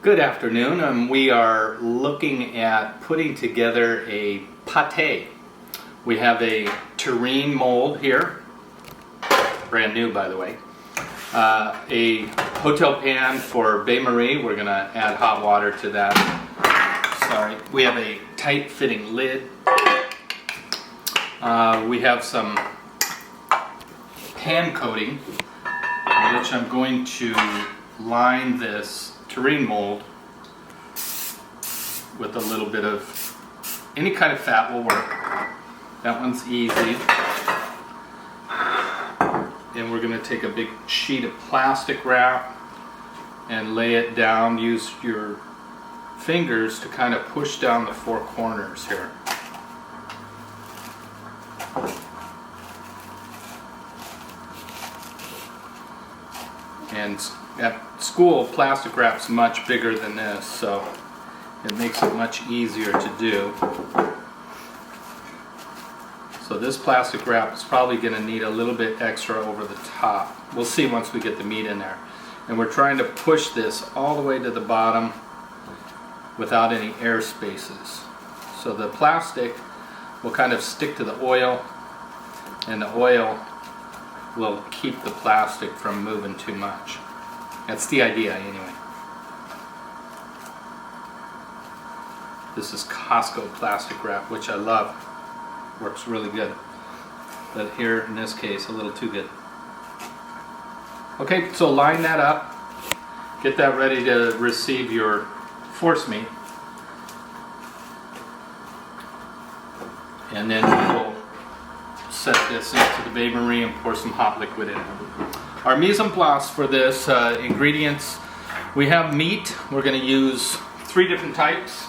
Good afternoon. We are looking at putting together a pate. We have a terrine mold here, brand new by the way. A hotel pan for bain-marie. We're going to add hot water to that. Sorry. We have a tight fitting lid. We have some pan coating, which I'm going to line this terrine mold with a little bit of any kind of fat will work. That one's easy. And we're going to take a big sheet of plastic wrap and lay it down. Use your fingers to kind of push down the four corners here. And at school, plastic wrap's much bigger than this, so it makes it much easier to do. So this plastic wrap is probably going to need a little bit extra over the top. We'll see once we get the meat in there. And we're trying to push this all the way to the bottom without any air spaces. So the plastic will kind of stick to the oil, and the oil will keep the plastic from moving too much. That's the idea anyway. This is Costco plastic wrap, which I love. Works really good. But here in this case, a little too good. Okay, so line that up. Get that ready to receive your force meat. And then we'll set this into the bain-marie and pour some hot liquid in. Our mise en place for this ingredients, we have meat. We're going to use 3 different types.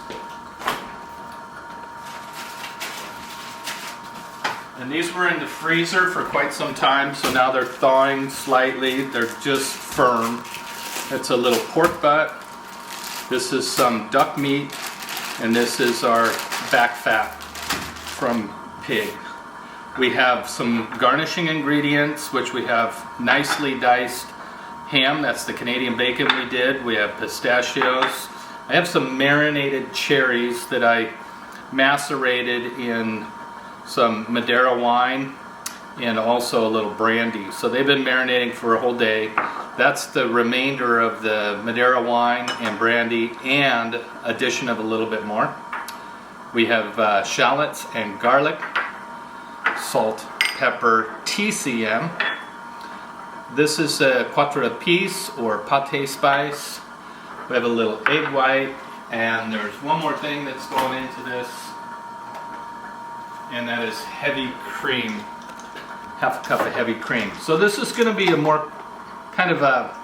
And these were in the freezer for quite some time, so now they're thawing slightly. They're just firm. It's a little pork butt. This is some duck meat, and this is our back fat from pig. We have some garnishing ingredients, which we have nicely diced ham. That's the Canadian bacon we did. We have pistachios. I have some marinated cherries that I macerated in some Madeira wine and also a little brandy. So they've been marinating for a whole day. That's the remainder of the Madeira wine and brandy and addition of a little bit more. We have shallots and garlic, salt, pepper, TCM. This is a quatre épices or pate spice. We have a little egg white, and there's one more thing that's going into this, and that is heavy cream, half a cup of heavy cream. So this is going to be a more kind of a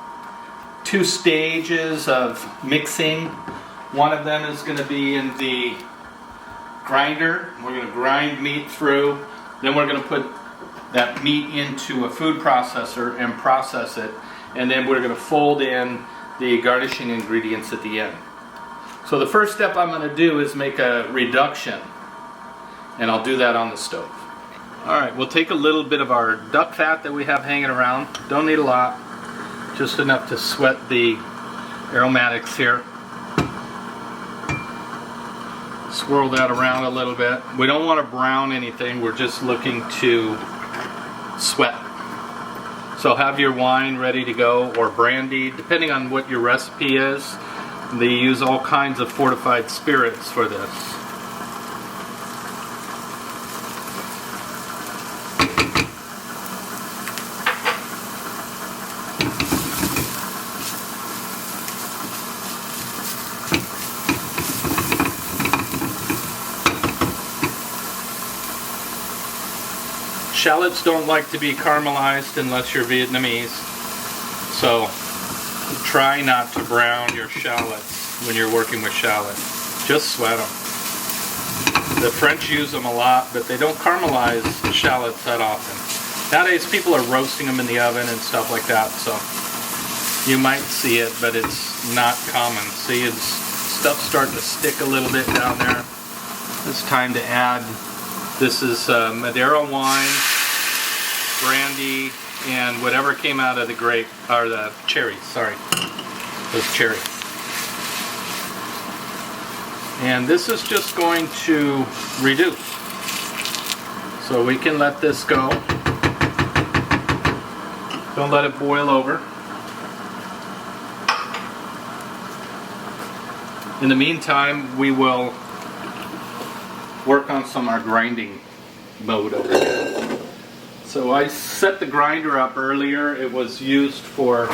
2 stages of mixing. One of them is going to be in the grinder. We're going to grind meat through. Then we're going to put that meat into a food processor and process it. And then we're going to fold in the garnishing ingredients at the end. So the first step I'm going to do is make a reduction. And I'll do that on the stove. Alright, we'll take a little bit of our duck fat that we have hanging around. Don't need a lot. Just enough to sweat the aromatics here. Swirl that around a little bit. We don't want to brown anything. We're just looking to sweat. So have your wine ready to go, or brandy, depending on what your recipe is. They use all kinds of fortified spirits for this. Shallots don't like to be caramelized unless you're Vietnamese, so try not to brown your shallots when you're working with shallots. Just sweat them. The French use them a lot, but they don't caramelize shallots that often. Nowadays people are roasting them in the oven and stuff like that, so you might see it, but it's not common. See, it's stuff starting to stick a little bit down there. It's time to add. This is Madeira wine, brandy, and whatever came out of the grape, or the cherries, sorry. Those cherries. And this is just going to reduce. So we can let this go. Don't let it boil over. In the meantime, we will work on our grinding mode over here. So I set the grinder up earlier. It was used for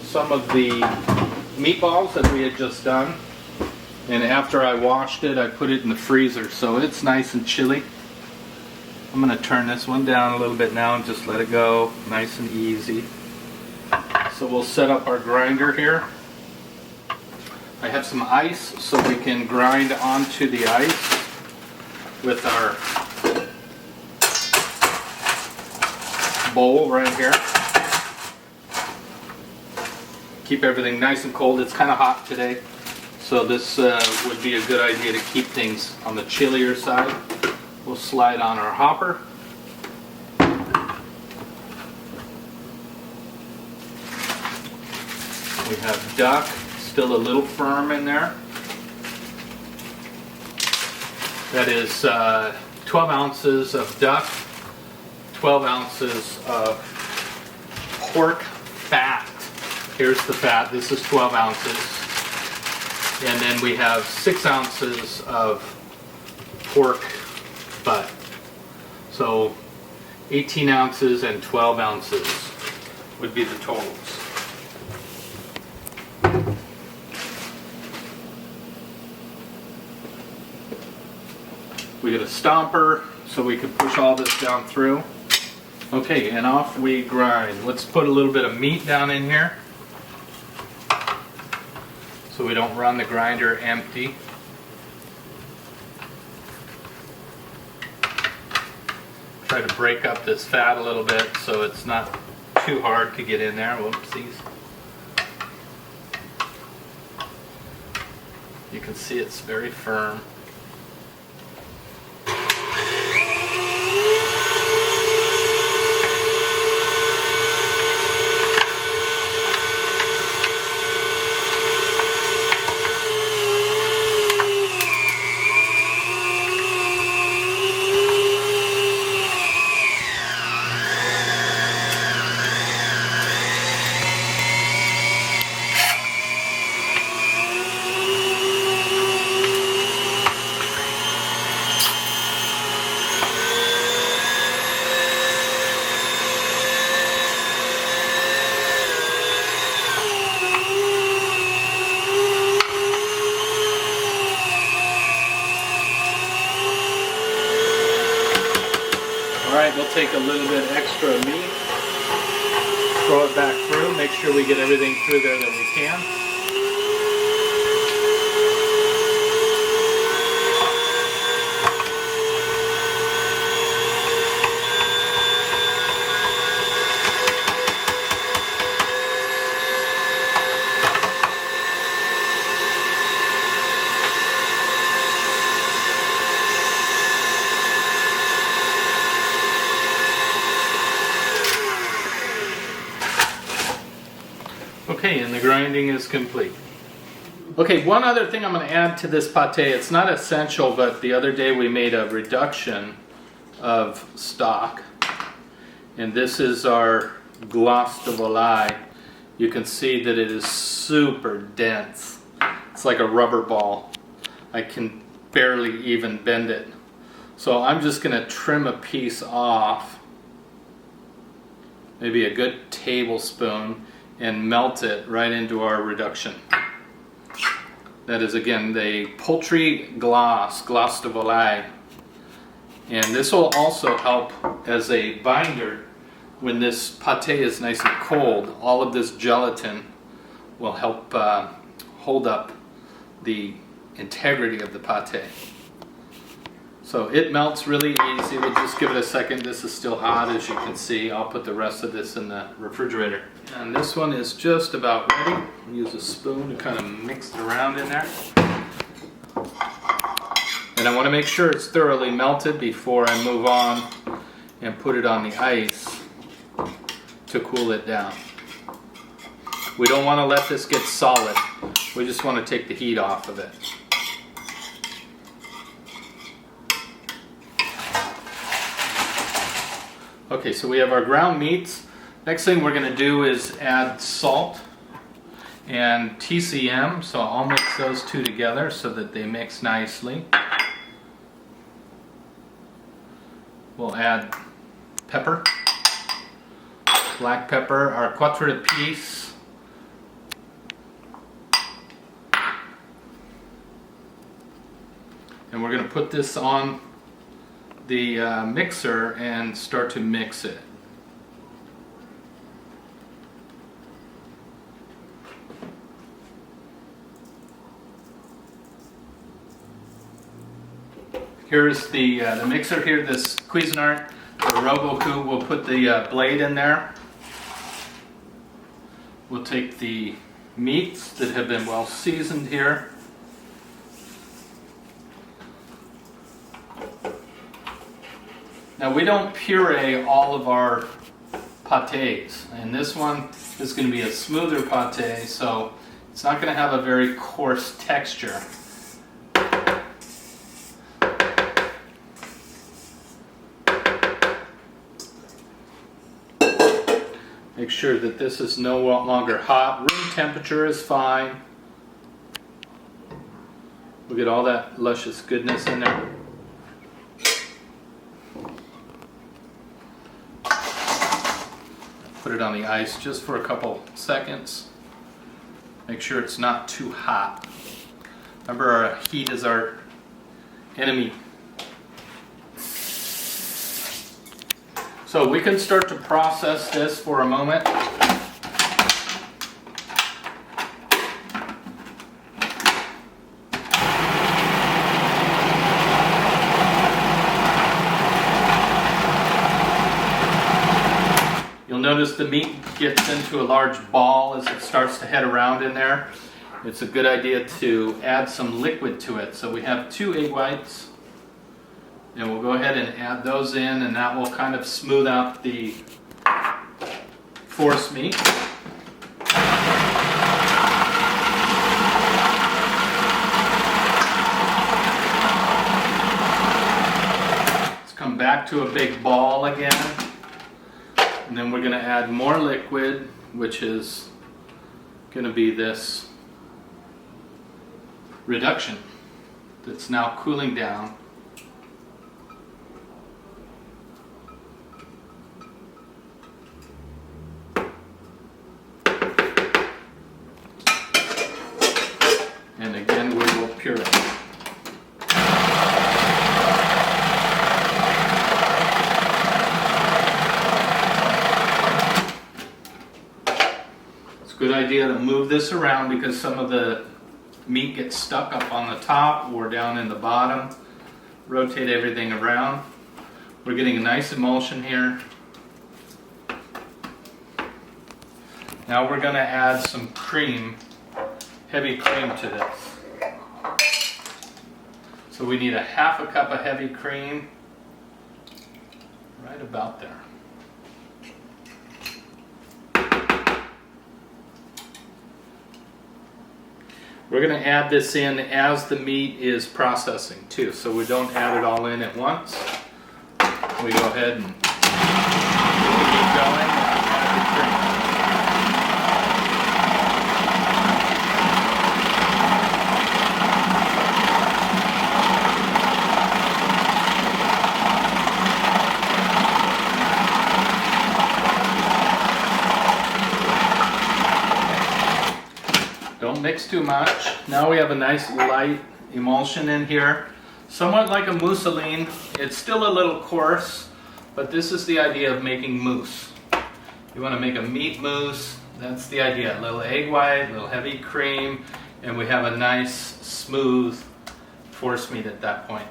some of the meatballs that we had just done. And after I washed it, I put it in the freezer, so it's nice and chilly. I'm going to turn this one down a little bit now and just let it go nice and easy. So we'll set up our grinder here. I have some ice so we can grind onto the ice with our bowl right here. Keep everything nice and cold. It's kind of hot today, so this would be a good idea to keep things on the chillier side. We'll slide on our hopper. We have duck, still a little firm in there. That is 12 ounces of duck, 12 ounces of pork fat. Here's the fat, this is 12 ounces. And then we have 6 ounces of pork butt. So 18 ounces and 12 ounces would be the totals. We get a stomper so we can push all this down through. Okay, and off we grind. Let's put a little bit of meat down in here so we don't run the grinder empty. Try to break up this fat a little bit so it's not too hard to get in there. Whoopsies. You can see it's very firm. Alright, we'll take a little bit extra meat, throw it back through, make sure we get everything through there that we can. Okay, and the grinding is complete. Okay, one other thing I'm going to add to this pate. It's not essential, but the other day we made a reduction of stock. And this is our glace de volaille. You can see that it is super dense. It's like a rubber ball. I can barely even bend it. So I'm just going to trim a piece off, maybe a good tablespoon, and melt it right into our reduction. That is, again, the poultry glace de volaille. And this will also help as a binder when this pate is nice and cold. All of this gelatin will help hold up the integrity of the pate. So it melts really easy. We'll just give it a second. This is still hot, as you can see. I'll put the rest of this in the refrigerator. And this one is just about ready. I'll use a spoon to kind of mix it around in there. And I want to make sure it's thoroughly melted before I move on and put it on the ice to cool it down. We don't want to let this get solid. We just want to take the heat off of it. Okay, so we have our ground meats. Next thing we're going to do is add salt and TCM, so I'll mix those two together so that they mix nicely. We'll add pepper, black pepper, our quatre de piece, and we're going to put this on the mixer and start to mix it. Here's the mixer here, this Cuisinart, the Robocoup. We'll put the blade in there. We'll take the meats that have been well seasoned here. Now we don't puree all of our pâtés, and this one is going to be a smoother pâté, so it's not going to have a very coarse texture. Make sure that this is no longer hot. Room temperature is fine. We'll get all that luscious goodness in there. Put it on the ice just for a couple seconds. Make sure it's not too hot. Remember, our heat is our enemy. So we can start to process this for a moment. You'll notice the meat gets into a large ball as it starts to head around in there. It's a good idea to add some liquid to it. So we have 2 egg whites. And we'll go ahead and add those in, and that will kind of smooth out the force meat. Let's come back to a big ball again. And then we're going to add more liquid, which is going to be this reduction that's now cooling down. And again, we will puree. It's a good idea to move this around because some of the meat gets stuck up on the top or down in the bottom. Rotate everything around. We're getting a nice emulsion here. Now we're going to add some cream. Heavy cream to this. So we need a half a cup of heavy cream, right about there. We're going to add this in as the meat is processing too, so we don't add it all in at once. We go ahead and keep going and add the cream. Don't mix too much. Now we have a nice light emulsion in here. Somewhat like a mousseline. It's still a little coarse, but this is the idea of making mousse. You want to make a meat mousse, that's the idea. A little egg white, a little heavy cream, and we have a nice smooth force meat at that point.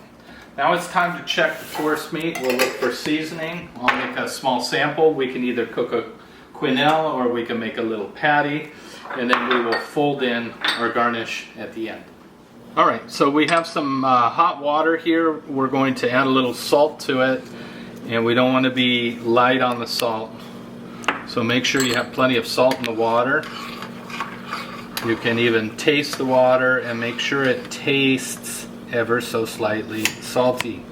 Now it's time to check the force meat. We'll look for seasoning. I'll make a small sample. We can either cook a quenelle or we can make a little patty. And then we will fold in our garnish at the end. Alright, so we have some hot water here. We're going to add a little salt to it, and we don't want to be light on the salt. So make sure you have plenty of salt in the water. You can even taste the water and make sure it tastes ever so slightly salty.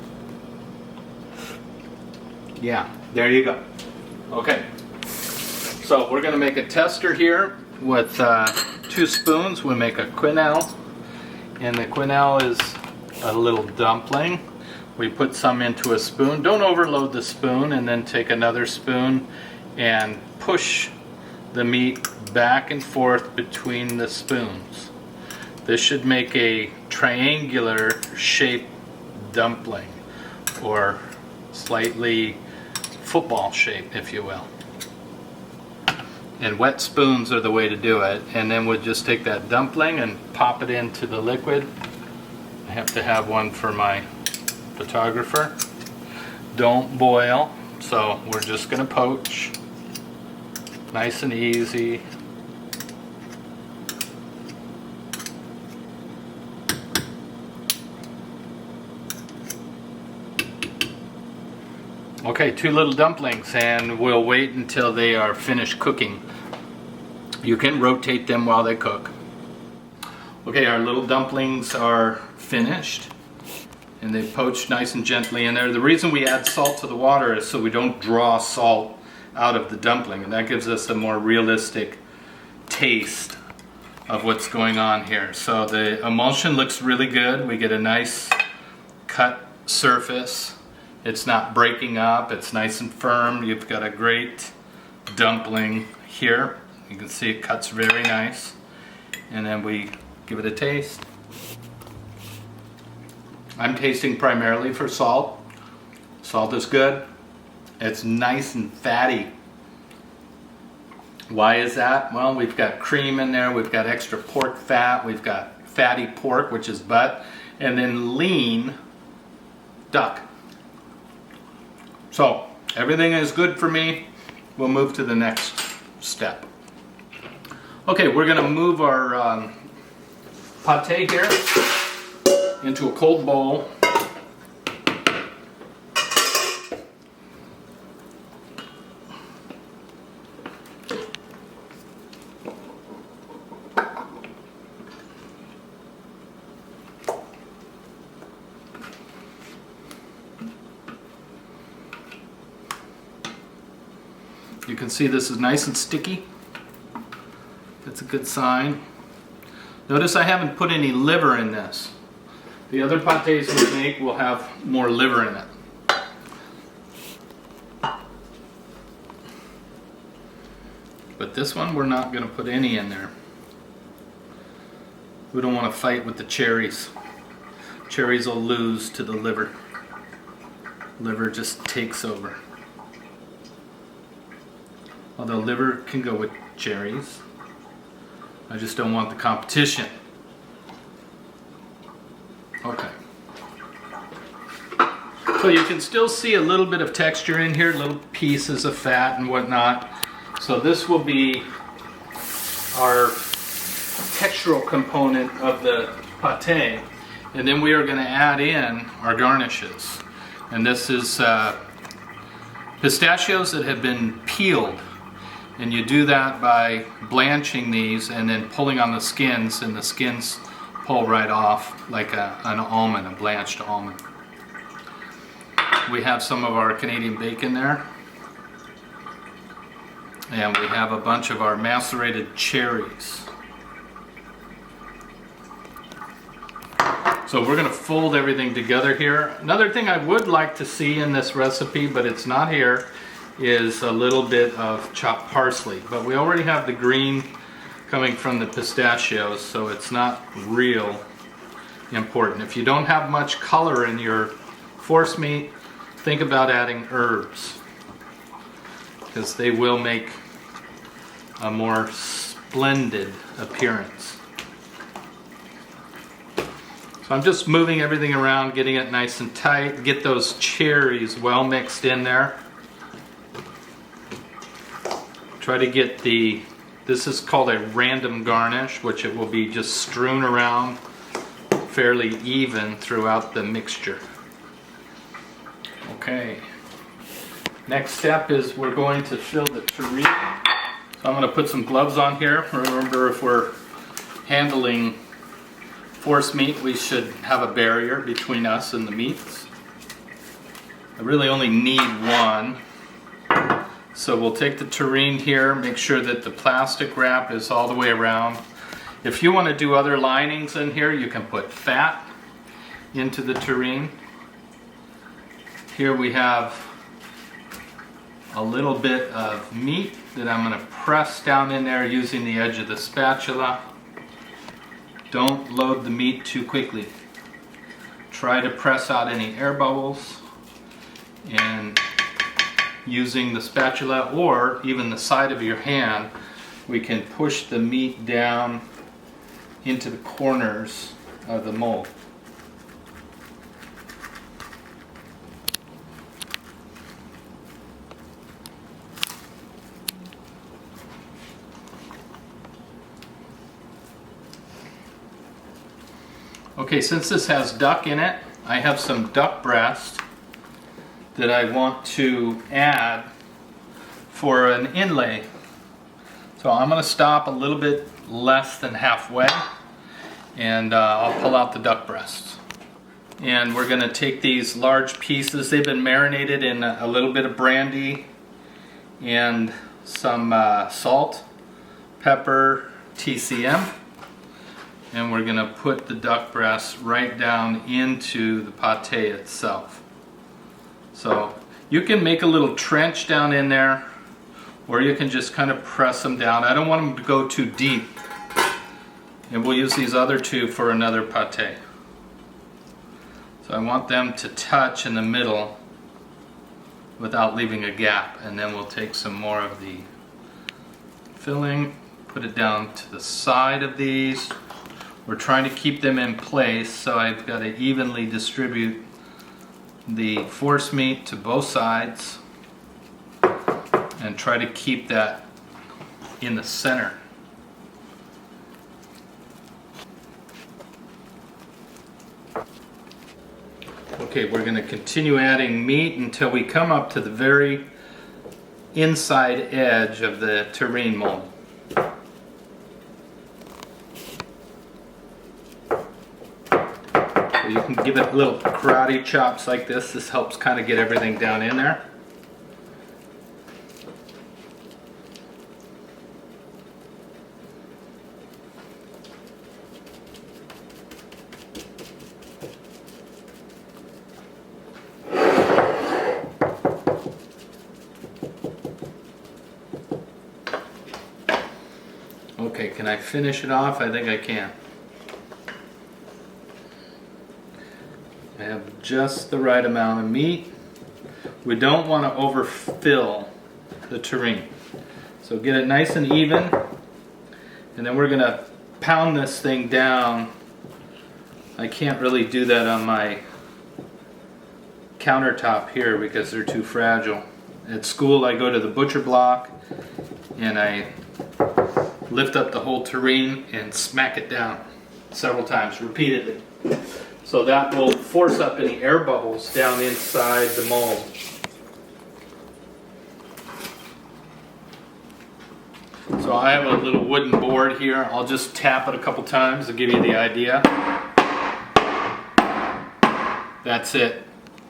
Yeah, there you go. Okay, so we're gonna make a tester here with 2 spoons. We'll make a quenelle, and the quenelle is a little dumpling. We put some into a spoon. Don't overload the spoon, and then take another spoon and push the meat back and forth between the spoons. This should make a triangular shaped dumpling, or slightly football shape, if you will. And wet spoons are the way to do it. And then we'll just take that dumpling and pop it into the liquid. I have to have one for my photographer. Don't boil, so we're just gonna poach. Nice and easy. Okay, 2 little dumplings, and we'll wait until they are finished cooking. You can rotate them while they cook. Okay, our little dumplings are finished, and they poached nice and gently in there. The reason we add salt to the water is so we don't draw salt out of the dumpling, and that gives us a more realistic taste of what's going on here. So the emulsion looks really good. We get a nice cut surface. It's not breaking up, it's nice and firm. You've got a great dumpling here. You can see it cuts very nice. And then we give it a taste. I'm tasting primarily for salt. Salt is good. It's nice and fatty. Why is that? Well, we've got cream in there, we've got extra pork fat, we've got fatty pork, which is butt, and then lean duck. So, everything is good for me. We'll move to the next step. Okay, we're gonna move our pate here into a cold bowl. You can see this is nice and sticky. That's a good sign. Notice I haven't put any liver in this. The other patés we make will have more liver in it. But this one we're not going to put any in there. We don't want to fight with the cherries. Cherries will lose to the liver. Liver just takes over. Although liver can go with cherries. I just don't want the competition. Okay. So you can still see a little bit of texture in here, little pieces of fat and whatnot. So this will be our textural component of the pate. And then we are going to add in our garnishes. And this is pistachios that have been peeled. And you do that by blanching these and then pulling on the skins, and the skins pull right off like an almond, a blanched almond. We have some of our Canadian bacon there. And we have a bunch of our macerated cherries. So we're going to fold everything together here. Another thing I would like to see in this recipe, but it's not here, is a little bit of chopped parsley. But we already have the green coming from the pistachios, so it's not real important. If you don't have much color in your force meat, think about adding herbs, because they will make a more splendid appearance. So I'm just moving everything around, getting it nice and tight. Get those cherries well mixed in there. Try to get this is called a random garnish, which it will be just strewn around fairly even throughout the mixture. Okay. Next step is we're going to fill the tureen. So I'm going to put some gloves on here. Remember, if we're handling force meat, we should have a barrier between us and the meats. I really only need one. So we'll take the terrine here, make sure that the plastic wrap is all the way around. If you want to do other linings in here, you can put fat into the terrine. Here we have a little bit of meat that I'm going to press down in there using the edge of the spatula. Don't load the meat too quickly. Try to press out any air bubbles, and using the spatula or even the side of your hand, we can push the meat down into the corners of the mold. Okay, since this has duck in it, I have some duck breast that I want to add for an inlay. So I'm going to stop a little bit less than halfway, and I'll pull out the duck breasts. And we're going to take these large pieces. They've been marinated in a little bit of brandy and some salt, pepper, TCM. And we're going to put the duck breast right down into the pate itself. So you can make a little trench down in there, or you can just kind of press them down. I don't want them to go too deep. And we'll use these other two for another pate. So I want them to touch in the middle without leaving a gap. And then we'll take some more of the filling, put it down to the side of these. We're trying to keep them in place, so I've got to evenly distribute the force meat to both sides and try to keep that in the center. Okay, we're going to continue adding meat until we come up to the very inside edge of the terrine mold. You can give it little karate chops like this. This helps kind of get everything down in there. Okay, can I finish it off? I think I can. I have just the right amount of meat. We don't want to overfill the terrine. So get it nice and even, and then we're going to pound this thing down. I can't really do that on my countertop here because they're too fragile. At school I go to the butcher block and I lift up the whole terrine and smack it down several times repeatedly. So that will force up any air bubbles down inside the mold. So I have a little wooden board here. I'll just tap it a couple times to give you the idea. That's it.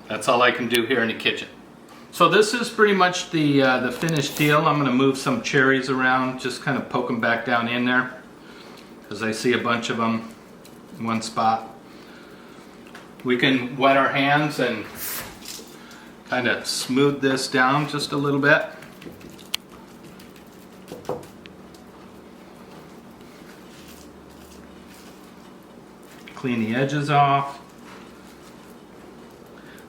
That's all I can do here in the kitchen. So this is pretty much the finished deal. I'm going to move some cherries around, just kind of poke them back down in there, because I see a bunch of them in one spot. We can wet our hands and kind of smooth this down just a little bit. Clean the edges off.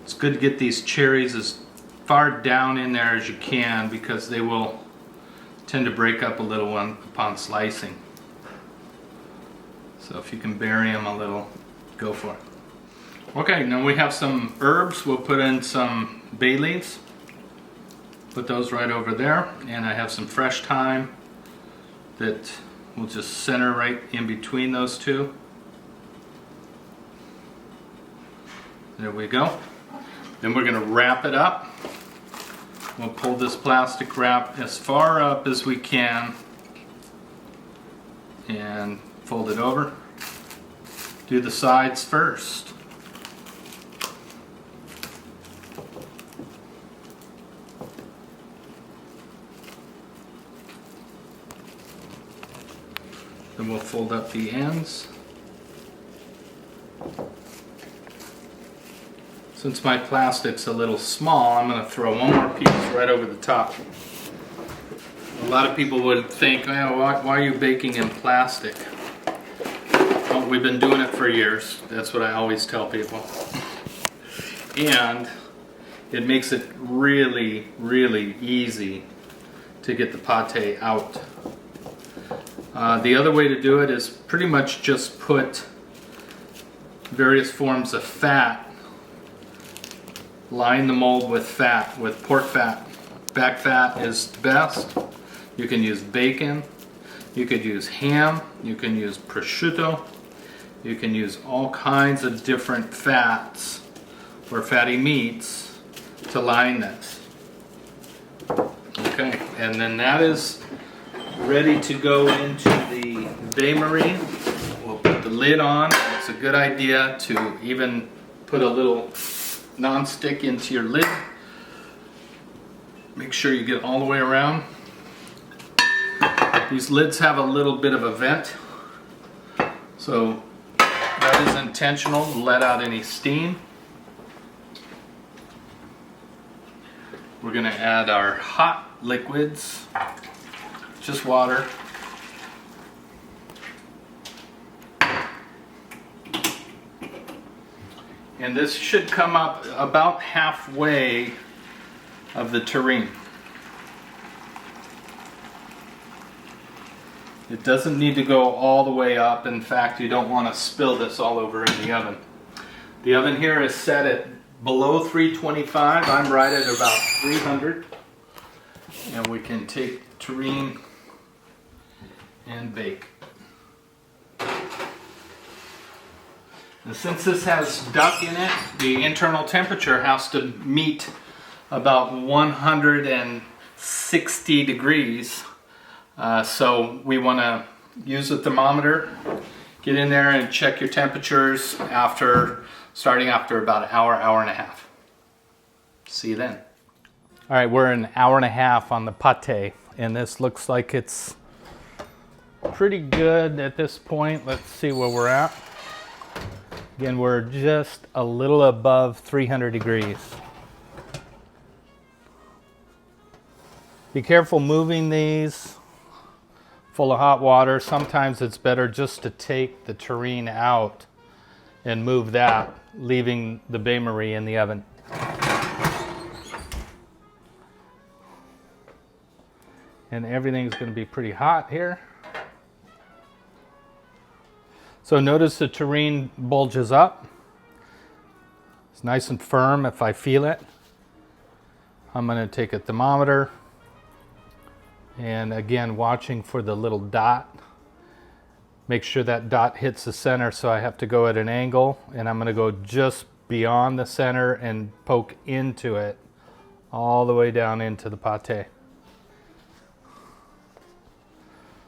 It's good to get these cherries as far down in there as you can, because they will tend to break up a little upon slicing. So if you can bury them a little, go for it. Okay, now we have some herbs. We'll put in some bay leaves. Put those right over there. And I have some fresh thyme that we'll just center right in between those two. There we go. Then we're going to wrap it up. We'll pull this plastic wrap as far up as we can and Fold it over. Do the sides first. Then we'll fold up the ends. Since my plastic's a little small, I'm going to throw one more piece right over the top. A lot of people would think, oh, why are you baking in plastic? Well, we've been doing it for years. That's what I always tell people. And it makes it really, really easy to get the pate out. The other way to do it is pretty much just put various forms of fat. Line the mold with fat, with pork fat. Back fat is the best. You can use bacon, you could use ham, you can use prosciutto, you can use all kinds of different fats or fatty meats to line this. Okay, and then that is ready to go into the bain-marie. We'll put the lid on. It's a good idea to even put a little non-stick into your lid. Make sure you get all the way around. These lids have a little bit of a vent, so that is intentional to let out any steam. We're going to add our hot liquids, just water. And this should come up about halfway of the terrine. It doesn't need to go all the way up. In fact, you don't want to spill this all over in the oven. The oven here is set at below 325. I'm right at about 300. And we can take terrine and bake. And since this has duck in it, the internal temperature has to meet about 160 degrees. So we want to use the thermometer, get in there and check your temperatures starting after about an hour, hour and a half. See you then. All right, we're an hour and a half on the pate, and this looks like it's pretty good at this point. Let's see where we're at. Again, we're just a little above 300 degrees. Be careful moving these full of hot water. Sometimes it's better just to take the terrine out and move that, leaving the bain-marie in the oven. And everything's going to be pretty hot here. So notice the terrine bulges up. It's nice and firm if I feel it. I'm going to take a thermometer. And again, watching for the little dot. Make sure that dot hits the center, so I have to go at an angle, and I'm going to go just beyond the center and poke into it all the way down into the pate.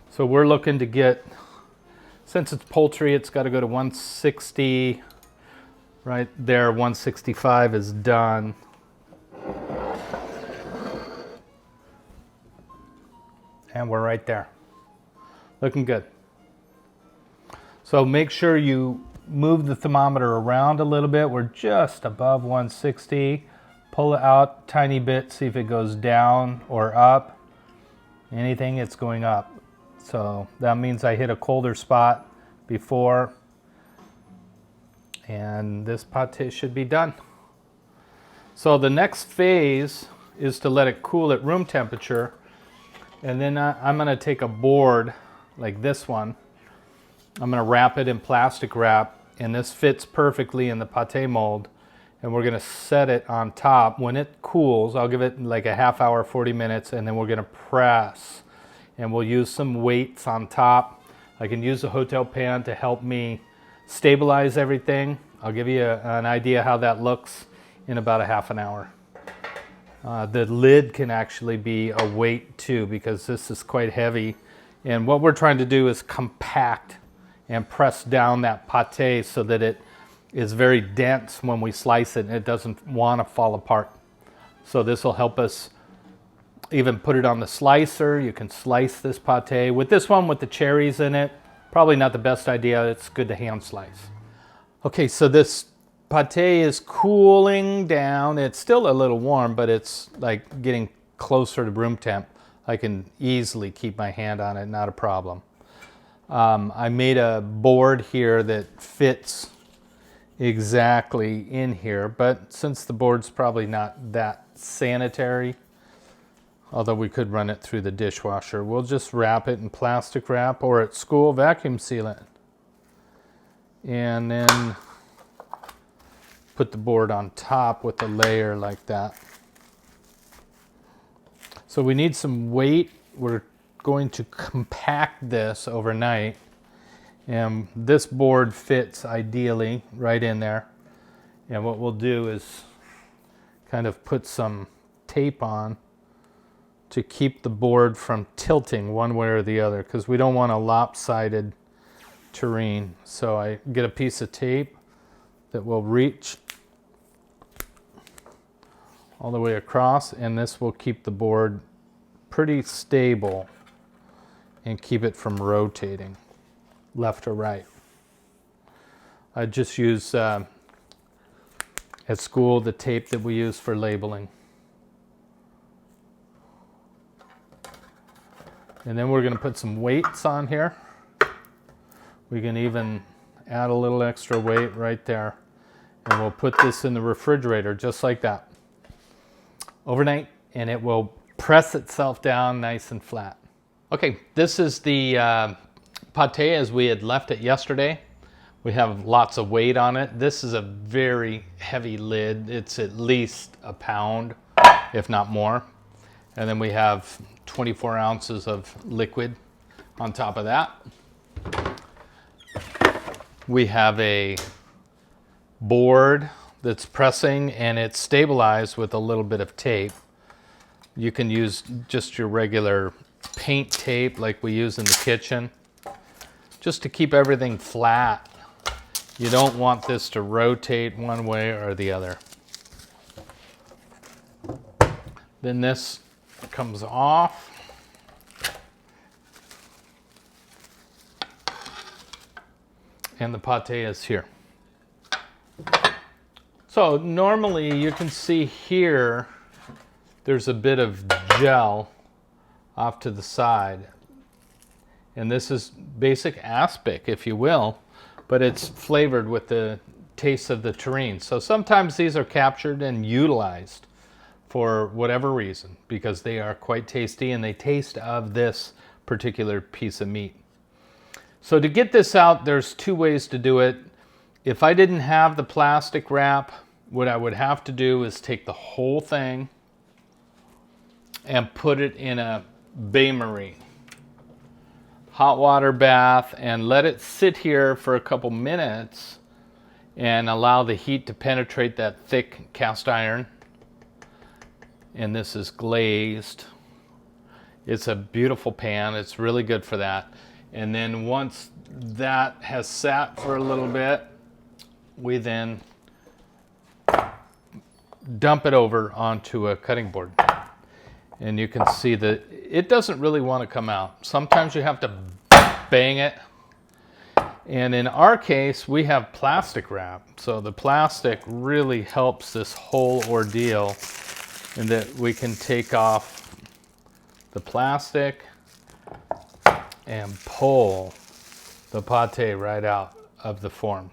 So we're looking to get, since it's poultry, it's got to go to 160. Right there, 165 is done. And we're right there. Looking good. So make sure you move the thermometer around a little bit. We're just above 160. Pull it out a tiny bit, see if it goes down or up. Anything, it's going up. So that means I hit a colder spot before. And this pate should be done. So the next phase is to let it cool at room temperature. And then I'm going to take a board like this one. I'm going to wrap it in plastic wrap, and this fits perfectly in the pate mold. And we're going to set it on top. When it cools, I'll give it like a half hour, 40 minutes, and then we're going to press. And we'll use some weights on top. I can use a hotel pan to help me stabilize everything. I'll give you an idea how that looks in about a half an hour. The lid can actually be a weight too, because this is quite heavy. And what we're trying to do is compact and press down that pate so that it is very dense when we slice it and it doesn't want to fall apart. So this will help us even put it on the slicer. You can slice this pate. With this one with the cherries in it, probably not the best idea. It's good to hand slice. Okay, so this pate is cooling down. It's still a little warm, but it's like getting closer to room temp. I can easily keep my hand on it, not a problem. I made a board here that fits exactly in here, but since the board's probably not that sanitary, although we could run it through the dishwasher, we'll just wrap it in plastic wrap, or at school, vacuum seal it. And then put the board on top with a layer like that. So we need some weight. We're going to compact this overnight. And this board fits ideally right in there. And what we'll do is kind of put some tape on to keep the board from tilting one way or the other, because we don't want a lopsided terrain. So I get a piece of tape that will reach all the way across, and this will keep the board pretty stable and keep it from rotating left or right. I just use at school the tape that we use for labeling. And then we're going to put some weights on here. We can even add a little extra weight right there. And we'll put this in the refrigerator just like that overnight, and it will press itself down nice and flat. Okay, this is the pate as we had left it yesterday. We have lots of weight on it. This is a very heavy lid. It's at least a pound, if not more. And then we have 24 ounces of liquid on top of that. We have a board that's pressing, and it's stabilized with a little bit of tape. You can use just your regular paint tape like we use in the kitchen, just to keep everything flat. You don't want this to rotate one way or the other. Then this comes off. And the pate is here. So normally you can see here there's a bit of gel off to the side. And this is basic aspic, if you will, but it's flavored with the taste of the terrine. So sometimes these are captured and utilized for whatever reason, because they are quite tasty and they taste of this particular piece of meat. So to get this out, there's two ways to do it. If I didn't have the plastic wrap, what I would have to do is take the whole thing and put it in a bain-marie, hot water bath, and let it sit here for a couple minutes and allow the heat to penetrate that thick cast iron. And this is glazed. It's a beautiful pan. It's really good for that. And then once that has sat for a little bit, we then dump it over onto a cutting board. And you can see that it doesn't really want to come out. Sometimes you have to bang it. And in our case, we have plastic wrap. So the plastic really helps this whole ordeal, in that we can take off the plastic and pull the pate right out of the form.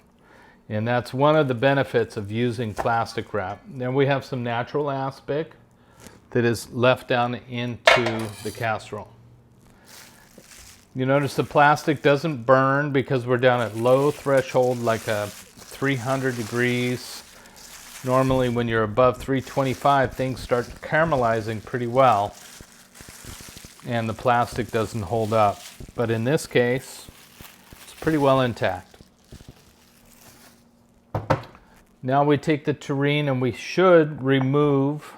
And that's one of the benefits of using plastic wrap. Then we have some natural aspic that is left down into the casserole. You notice the plastic doesn't burn because we're down at low threshold, like a 300 degrees. Normally when you're above 325, things start caramelizing pretty well, and the plastic doesn't hold up. But in this case, it's pretty well intact. Now we take the terrine and we should remove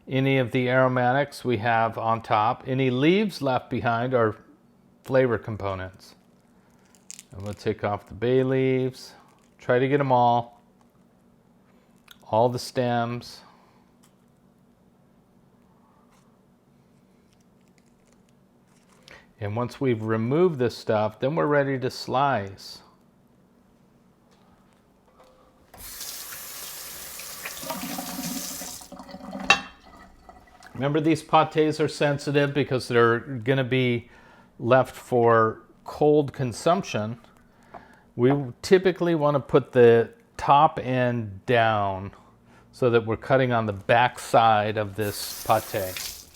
any of the aromatics we have on top. Any leaves left behind are flavor components. I'm going to take off the bay leaves. Try to get them all the stems. And once we've removed this stuff, then we're ready to slice. Remember, these pâtés are sensitive because they're going to be left for cold consumption. We typically want to put the top end down so that we're cutting on the back side of this pâté.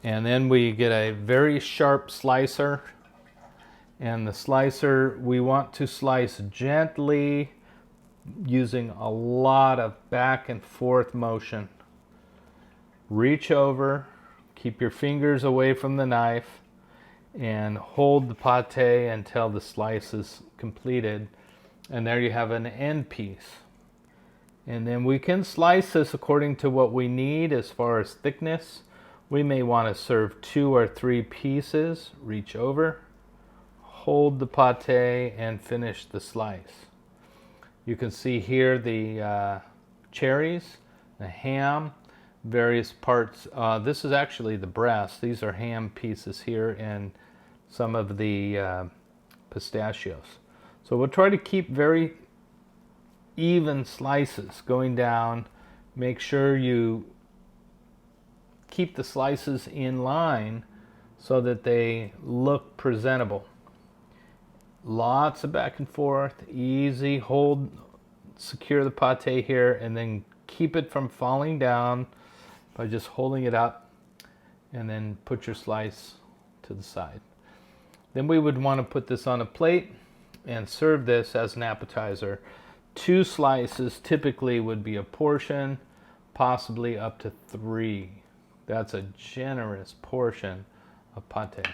And then we get a very sharp slicer. And the slicer, we want to slice gently using a lot of back and forth motion. Reach over, keep your fingers away from the knife, and hold the pâté until the slice is completed. And there you have an end piece. And then we can slice this according to what we need as far as thickness. We may want to serve 2 or 3 pieces. Reach over, hold the pâté, and finish the slice. You can see here the cherries, the ham, various parts. This is actually the breast. These are ham pieces here, and some of the pistachios. So we'll try to keep very even slices going down. Make sure you keep the slices in line so that they look presentable. Lots of back and forth, easy, hold, secure the pâté here, and then keep it from falling down by just holding it up, and then put your slice to the side. Then we would want to put this on a plate and serve this as an appetizer. 2 slices typically would be a portion, possibly up to 3. That's a generous portion of pâté.